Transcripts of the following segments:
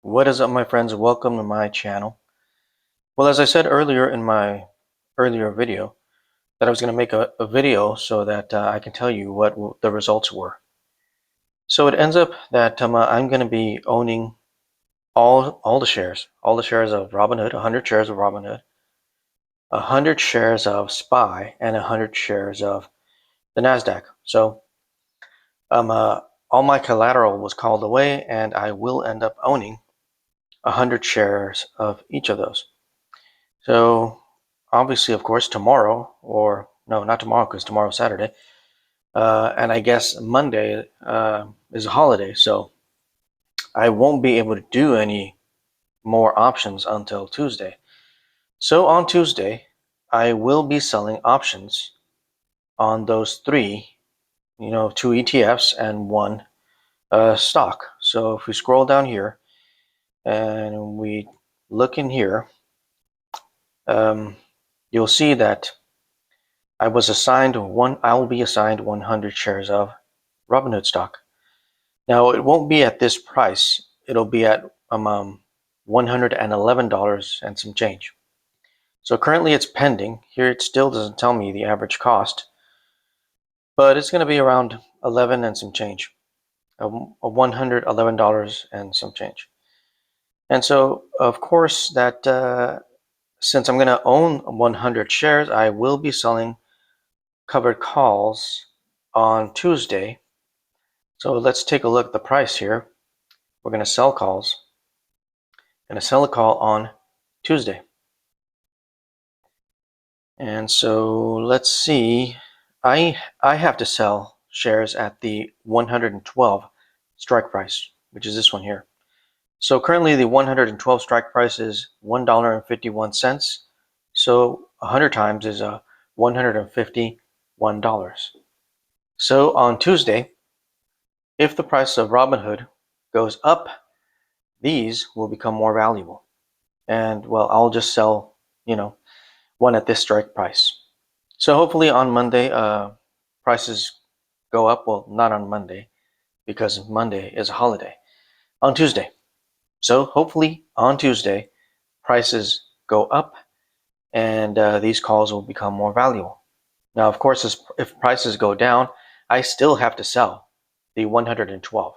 What is up, my friends? Welcome to my channel. Well, as I said earlier in my earlier video, that I was going to make a video so that I can tell you what the results were. So it ends up that I'm going to be owning all the shares of Robinhood, 100 shares of Robinhood, 100 shares of SPY, and 100 shares of the Nasdaq. So all my collateral was called away, and I will end up owning 100 shares of each of those. So obviously, of course, tomorrow, or no, not tomorrow because tomorrow's Saturday, and I guess Monday is a holiday, so I won't be able to do any more options until Tuesday. So on Tuesday, I will be selling options on those three, two ETFs and one stock. So if we scroll down here and we look in here, you'll see that I will be assigned 100 shares of Robinhood stock. Now it won't be at this price. It'll be at $111 and some change. So currently it's pending. Here it still doesn't tell me the average cost, but it's going to be around 11 and some change, $111 and some change. And so of course that since I'm going to own 100 shares, I will be selling covered calls on Tuesday. So let's take a look at the price here. We're going to sell calls. Going to sell a call on Tuesday. And so let's see. I have to sell shares at the 112 strike price, which is this one here. So currently the 112 strike price is $1.51. So 100 times is $151. So on Tuesday, if the price of Robinhood goes up, these will become more valuable. And well, I'll just sell, one at this strike price. So hopefully on Monday, prices go up. Well, not on Monday because Monday is a holiday. On Tuesday. So hopefully on Tuesday, prices go up and these calls will become more valuable. Now, of course, if prices go down, I still have to sell the 112.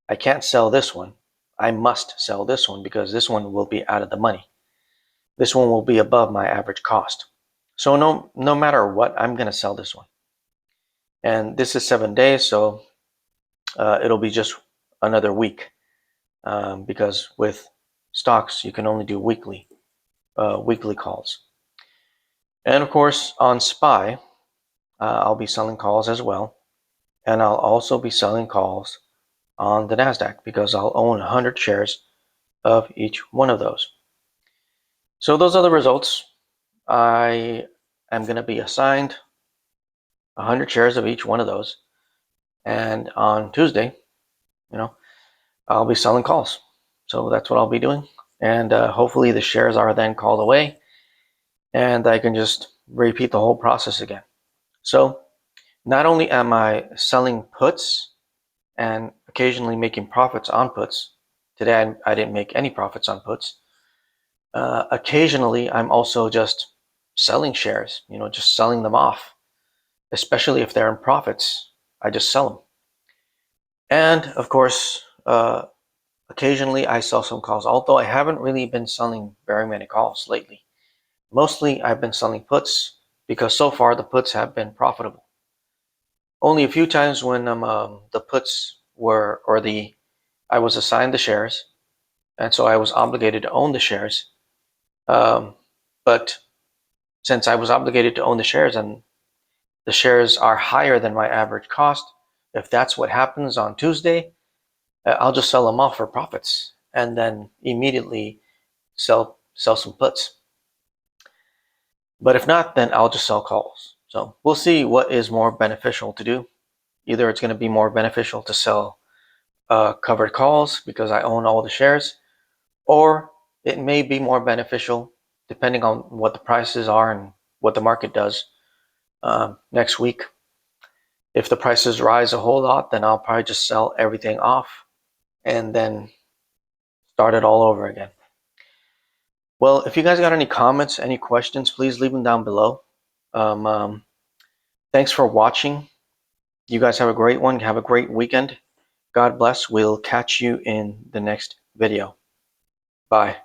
I can't sell this one. I must sell this one because this one will be out of the money. This one will be above my average cost. So no matter what, I'm going to sell this one. And this is 7 days, so it'll be just another week because with stocks, you can only do weekly calls. And of course, on SPY, I'll be selling calls as well. And I'll also be selling calls on the Nasdaq because I'll own 100 shares of each one of those. So those are the results. I am going to be assigned 100 shares of each one of those. And on Tuesday, I'll be selling calls. So that's what I'll be doing. And hopefully the shares are then called away and I can just repeat the whole process again. So not only am I selling puts and occasionally making profits on puts, today I didn't make any profits on puts. Occasionally I'm also just selling shares, just selling them off, especially if they're in profits. I just sell them. And of course, occasionally I sell some calls, although I haven't really been selling very many calls lately. Mostly I've been selling puts because so far the puts have been profitable. Only a few times when the puts were, I was assigned the shares, and so I was obligated to own the shares. But since I was obligated to own the shares and the shares are higher than my average cost, if that's what happens on Tuesday, I'll just sell them off for profits and then immediately sell some puts. But if not, then I'll just sell calls. So we'll see what is more beneficial to do. Either it's going to be more beneficial to sell covered calls because I own all the shares, or it may be more beneficial depending on what the prices are and what the market does next week. If the prices rise a whole lot, then I'll probably just sell everything off and then start it all over again. Well, if you guys got any comments, any questions, please leave them down below. Thanks for watching. You guys have a great one. Have a great weekend. God bless. We'll catch you in the next video. Bye.